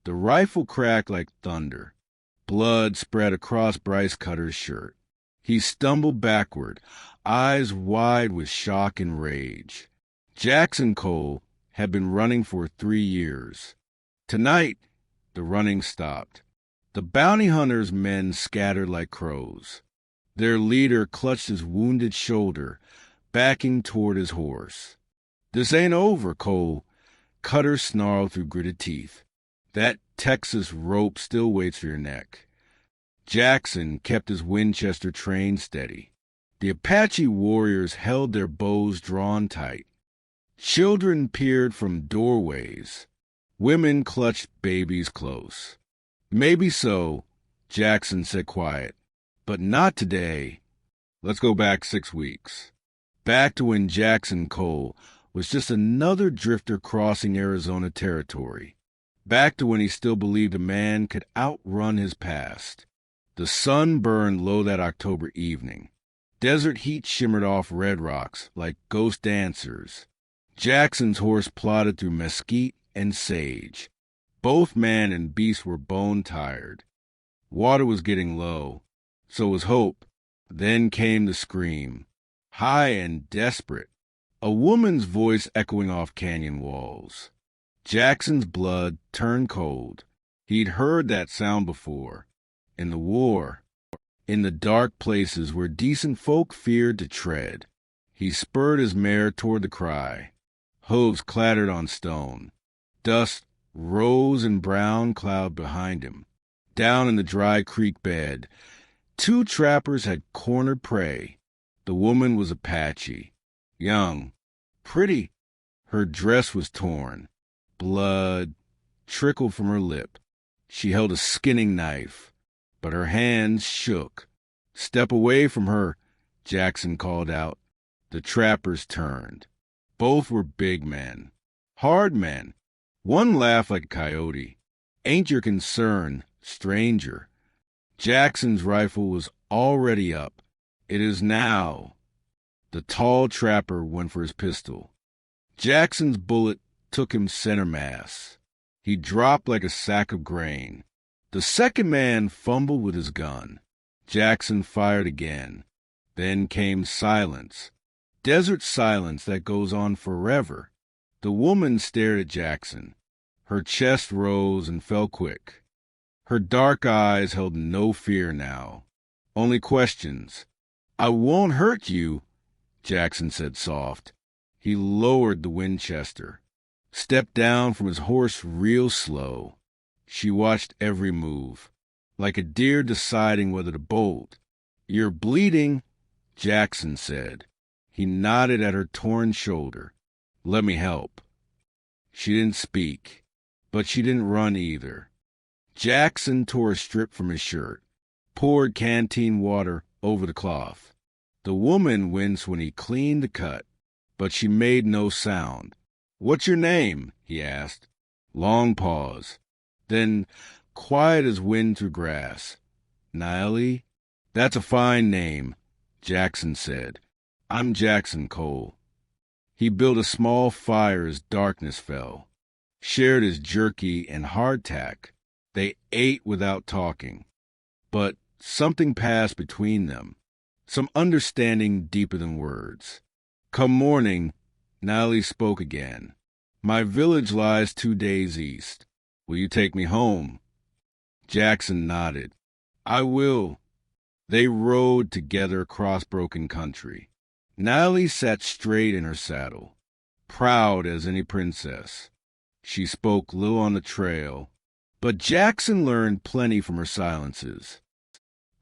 The rifle cracked like thunder. Blood spread across Bryce Cutter's shirt. He stumbled backward, eyes wide with shock and rage. Jackson Cole had been running for 3 years. Tonight, the running stopped. The bounty hunter's men scattered like crows. Their leader clutched his wounded shoulder, backing toward his horse. "This ain't over, Cole." Cutter snarled through gritted teeth. "That Texas rope still waits for your neck." Jackson kept his Winchester trained steady. The Apache warriors held their bows drawn tight. Children peered from doorways. Women clutched babies close. "Maybe so," Jackson said quiet, "but not today." Let's go back 6 weeks. Back to when Jackson Cole was just another drifter crossing Arizona territory. Back to when he still believed a man could outrun his past. The sun burned low that October evening. Desert heat shimmered off red rocks like ghost dancers. Jackson's horse plodded through mesquite and sage. Both man and beast were bone-tired. Water was getting low. So was hope. Then came the scream, high and desperate, a woman's voice echoing off canyon walls. Jackson's blood turned cold. He'd heard that sound before. In the war. In the dark places where decent folk feared to tread. He spurred his mare toward the cry. Hooves clattered on stone. Dust rose in brown cloud behind him. Down in the dry creek bed, 2 trappers had cornered prey. The woman was Apache. Young. Pretty. Her dress was torn. Blood trickled from her lip. She held a skinning knife, but her hands shook. "Step away from her," Jackson called out. The trappers turned. Both were big men. Hard men. One laughed like a coyote. "Ain't your concern, stranger." Jackson's rifle was already up. "It is now." The tall trapper went for his pistol. Jackson's bullet took him center mass. He dropped like a sack of grain. The second man fumbled with his gun. Jackson fired again. Then came silence. Desert silence that goes on forever. The woman stared at Jackson. Her chest rose and fell quick. Her dark eyes held no fear now, only questions. "I won't hurt you," Jackson said soft. He lowered the Winchester, stepped down from his horse real slow. She watched every move, like a deer deciding whether to bolt. "You're bleeding," Jackson said. He nodded at her torn shoulder. "Let me help." She didn't speak, but she didn't run either. Jackson tore a strip from his shirt, poured canteen water over the cloth. The woman winced when he cleaned the cut, but she made no sound. "What's your name?" he asked. Long pause. Then, quiet as wind through grass. "Naeli?" "That's a fine name," Jackson said. "I'm Jackson Cole." He built a small fire as darkness fell, shared his jerky and hardtack. They ate without talking. But something passed between them, some understanding deeper than words. Come morning, Naeli spoke again. "My village lies 2 days east. Will you take me home?" Jackson nodded. "I will." They rode together across broken country. Naeli sat straight in her saddle, proud as any princess. She spoke little on the trail, but Jackson learned plenty from her silences.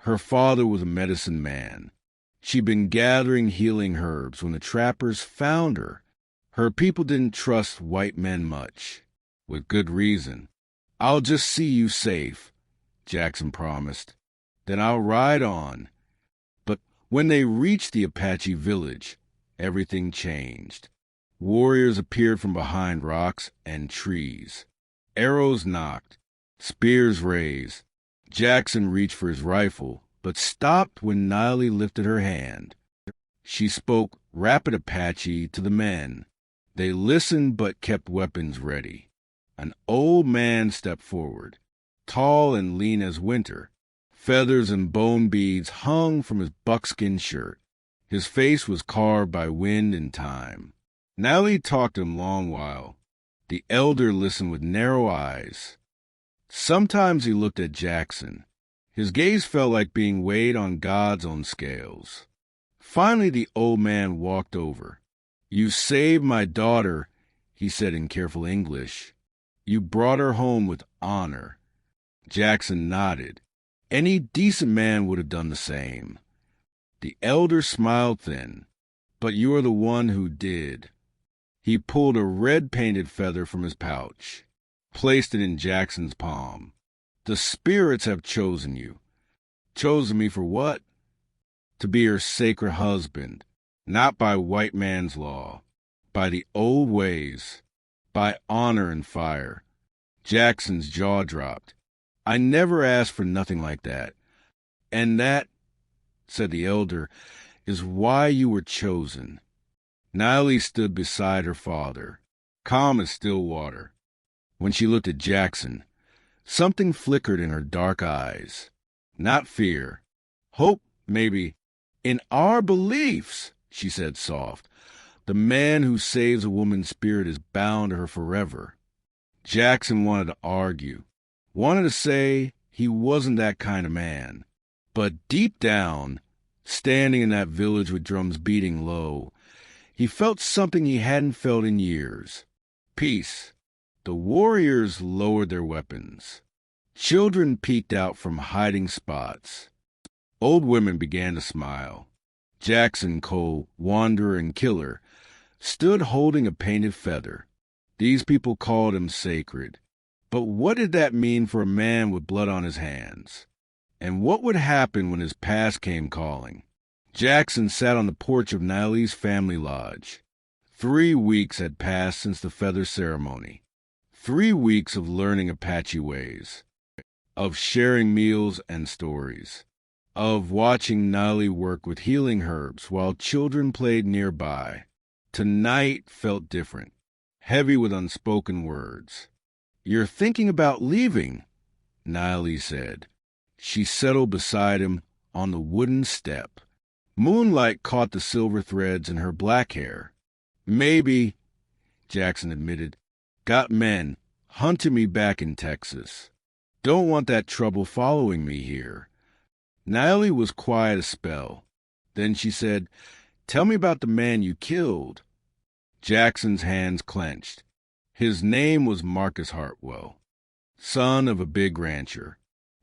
Her father was a medicine man. She'd been gathering healing herbs when the trappers found her. Her people didn't trust white men much, with good reason. "I'll just see you safe," Jackson promised. "Then I'll ride on." But when they reached the Apache village, everything changed. Warriors appeared from behind rocks and trees. Arrows knocked, spears raised. Jackson reached for his rifle, but stopped when Naeli lifted her hand. She spoke rapid Apache to the men. They listened but kept weapons ready. An old man stepped forward, tall and lean as winter. Feathers and bone beads hung from his buckskin shirt. His face was carved by wind and time. Natalie talked to him a long while. The elder listened with narrow eyes. Sometimes he looked at Jackson. His gaze felt like being weighed on God's own scales. Finally, the old man walked over. "You saved my daughter," he said in careful English. "You brought her home with honor." Jackson nodded. Any decent man would have done the same. The elder smiled thin. "But you are the one who did." He pulled a red-painted feather from his pouch, placed it in Jackson's palm. "The spirits have chosen you." "Chosen me for what?" "To be her sacred husband, not by white man's law, by the old ways, by honor and fire." Jackson's jaw dropped. "I never asked for nothing like that." "And that," said the elder, "is why you were chosen." Natalie stood beside her father, calm as still water. When she looked at Jackson, something flickered in her dark eyes. Not fear. Hope, maybe. "In our beliefs," she said soft, "the man who saves a woman's spirit is bound to her forever." Jackson wanted to argue, wanted to say he wasn't that kind of man. But deep down, standing in that village with drums beating low, he felt something he hadn't felt in years. Peace. The warriors lowered their weapons. Children peeked out from hiding spots. Old women began to smile. Jackson Cole, wanderer and killer, stood holding a painted feather. These people called him sacred. But what did that mean for a man with blood on his hands? And what would happen when his past came calling? Jackson sat on the porch of Natalie's family lodge. 3 weeks had passed since the feather ceremony. 3 weeks of learning Apache ways, of sharing meals and stories, of watching Natalie work with healing herbs while children played nearby. Tonight felt different, heavy with unspoken words. "You're thinking about leaving," Natalie said. She settled beside him on the wooden step. Moonlight caught the silver threads in her black hair. "Maybe," Jackson admitted. "Got men hunting me back in Texas. Don't want that trouble following me here." Natalie was quiet a spell. Then she said, "Tell me about the man you killed." Jackson's hands clenched. His name was Marcus Hartwell, son of a big rancher.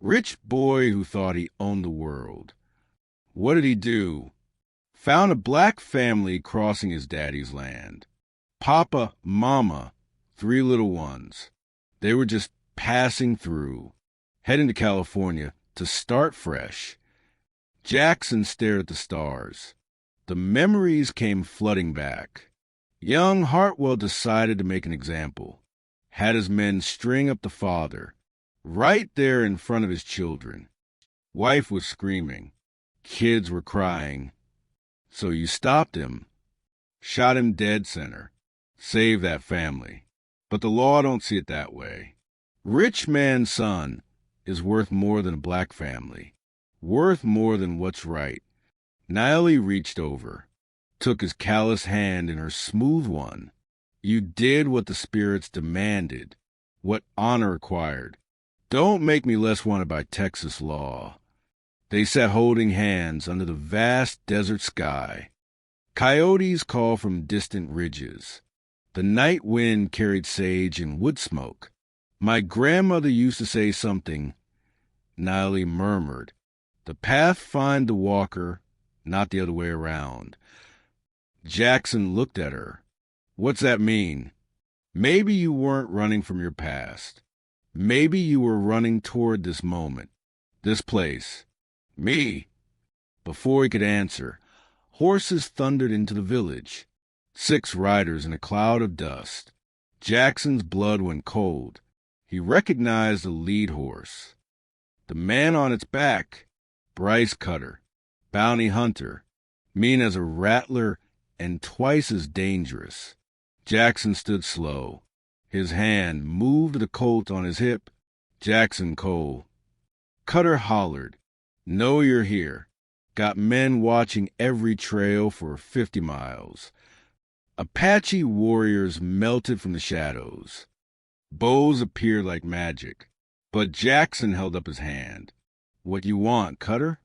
Rich boy who thought he owned the world. What did he do? Found a black family crossing his daddy's land. Papa, Mama, 3 little ones. They were just passing through, heading to California to start fresh. Jackson stared at the stars. The memories came flooding back. Young Hartwell decided to make an example. Had his men string up the father, right there in front of his children. Wife was screaming. Kids were crying. So you stopped him. Shot him dead center. Saved that family. But the law don't see it that way. Rich man's son is worth more than a black family. Worth more than what's right. Natalie reached over, took his callous hand in her smooth one. You did what the spirits demanded, what honor required. Don't make me less wanted by Texas law. They sat holding hands under the vast desert sky. Coyotes called from distant ridges. The night wind carried sage and wood smoke. My grandmother used to say something, Natalie murmured. The path finds the walker, not the other way around. Jackson looked at her. What's that mean? Maybe you weren't running from your past. Maybe you were running toward this moment, this place. Me? Before he could answer, horses thundered into the village. 6 riders in a cloud of dust. Jackson's blood went cold. He recognized the lead horse. The man on its back, Bryce Cutter, bounty hunter, mean as a rattler and twice as dangerous. Jackson stood slow. His hand moved the Colt on his hip. Jackson Cole. Cutter hollered, "Know you're here. Got men watching every trail for 50 miles. Apache warriors melted from the shadows. Bows appeared like magic. But Jackson held up his hand. "What you want, Cutter?"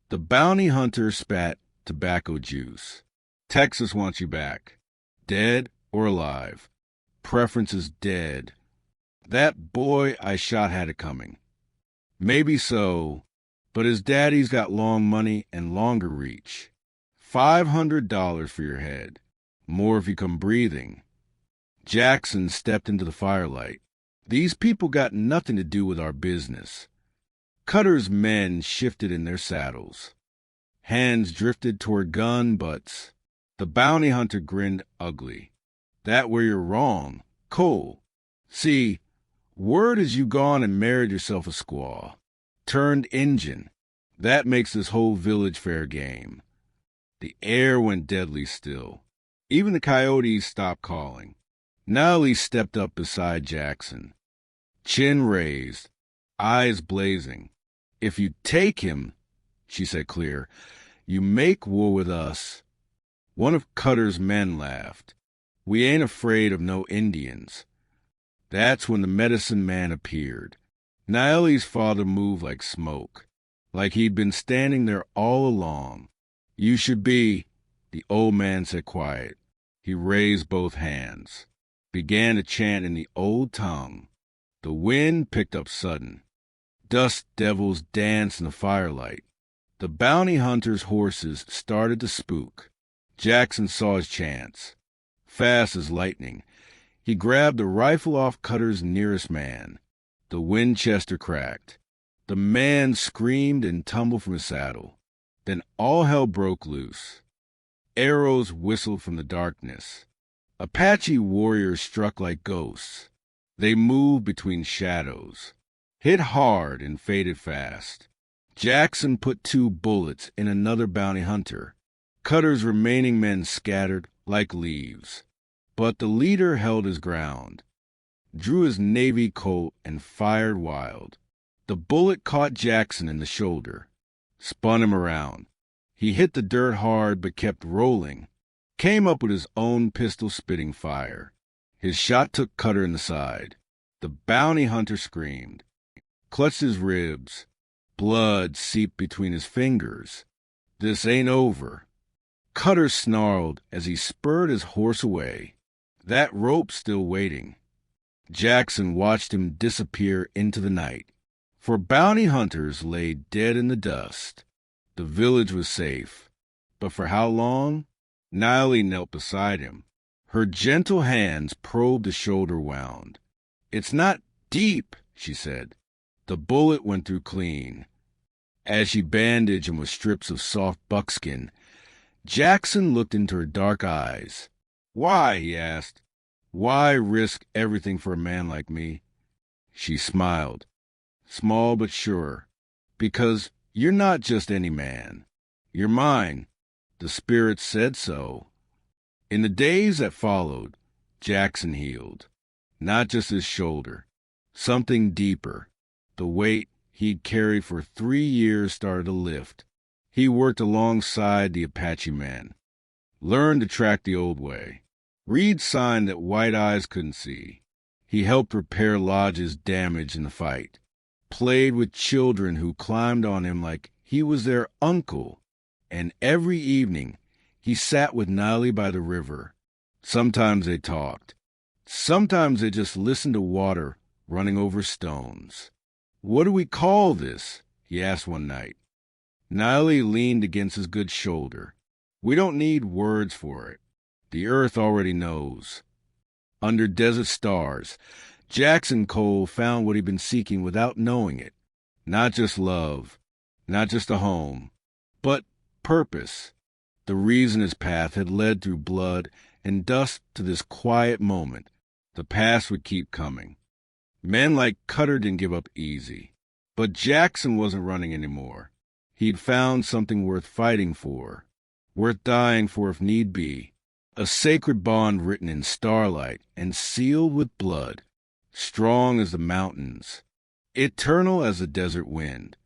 The bounty hunter spat tobacco juice. "Texas wants you back. Dead or alive. Preference is dead. That boy I shot had it coming. Maybe so, but his daddy's got long money and longer reach. $500 for your head. More if you come breathing." Jackson stepped into the firelight. "These people got nothing to do with our business." Cutter's men shifted in their saddles. Hands drifted toward gun butts. The bounty hunter grinned ugly. "That where you're wrong, Cole. See, word is you gone and married yourself a squaw. Turned Injun. That makes this whole village fair game." The air went deadly still. Even the coyotes stopped calling. Nally stepped up beside Jackson. Chin raised, eyes blazing. "If you take him," she said clear, "you make war with us." One of Cutter's men laughed. "We ain't afraid of no Indians." That's when the medicine man appeared. Naeli's father moved like smoke, like he'd been standing there all along. "You should be," the old man said quiet. He raised both hands, began to chant in the old tongue. The wind picked up sudden. Dust devils danced in the firelight. The bounty hunter's horses started to spook. Jackson saw his chance. Fast as lightning, he grabbed a rifle off Cutter's nearest man. The Winchester cracked. The man screamed and tumbled from his saddle. Then all hell broke loose. Arrows whistled from the darkness. Apache warriors struck like ghosts. They moved between shadows, hit hard and faded fast. Jackson put 2 bullets in another bounty hunter. Cutter's remaining men scattered like leaves. But the leader held his ground, drew his Navy Colt, and fired wild. The bullet caught Jackson in the shoulder, spun him around. He hit the dirt hard but kept rolling, came up with his own pistol spitting fire. His shot took Cutter in the side. The bounty hunter screamed, clutched his ribs. Blood seeped between his fingers. "This ain't over." Cutter snarled as he spurred his horse away. That rope still waiting. Jackson watched him disappear into the night. For bounty hunters lay dead in the dust. The village was safe. But for how long? Nally knelt beside him. Her gentle hands probed the shoulder wound. "It's not deep," she said. The bullet went through clean. As she bandaged him with strips of soft buckskin, Jackson looked into her dark eyes. "Why?" he asked. "Why risk everything for a man like me?" She smiled, small but sure. "Because you're not just any man. You're mine. The spirit said so." In the days that followed, Jackson healed. Not just his shoulder. Something deeper. The weight he'd carried for 3 years started to lift. He worked alongside the Apache men. Learned to track the old way. Read sign that white eyes couldn't see. He helped repair lodges damaged in the fight. Played with children who climbed on him like he was their uncle. And every evening, he sat with Nally by the river. Sometimes they talked. Sometimes they just listened to water running over stones. "What do we call this?" he asked one night. Nally leaned against his good shoulder. "We don't need words for it. The earth already knows." Under desert stars, Jackson Cole found what he'd been seeking without knowing it. Not just love, not just a home, but purpose. The reason his path had led through blood and dust to this quiet moment. The past would keep coming. Men like Cutter didn't give up easy. But Jackson wasn't running anymore. He'd found something worth fighting for, worth dying for if need be. a sacred bond written in starlight and sealed with blood, strong as the mountains, eternal as the desert wind.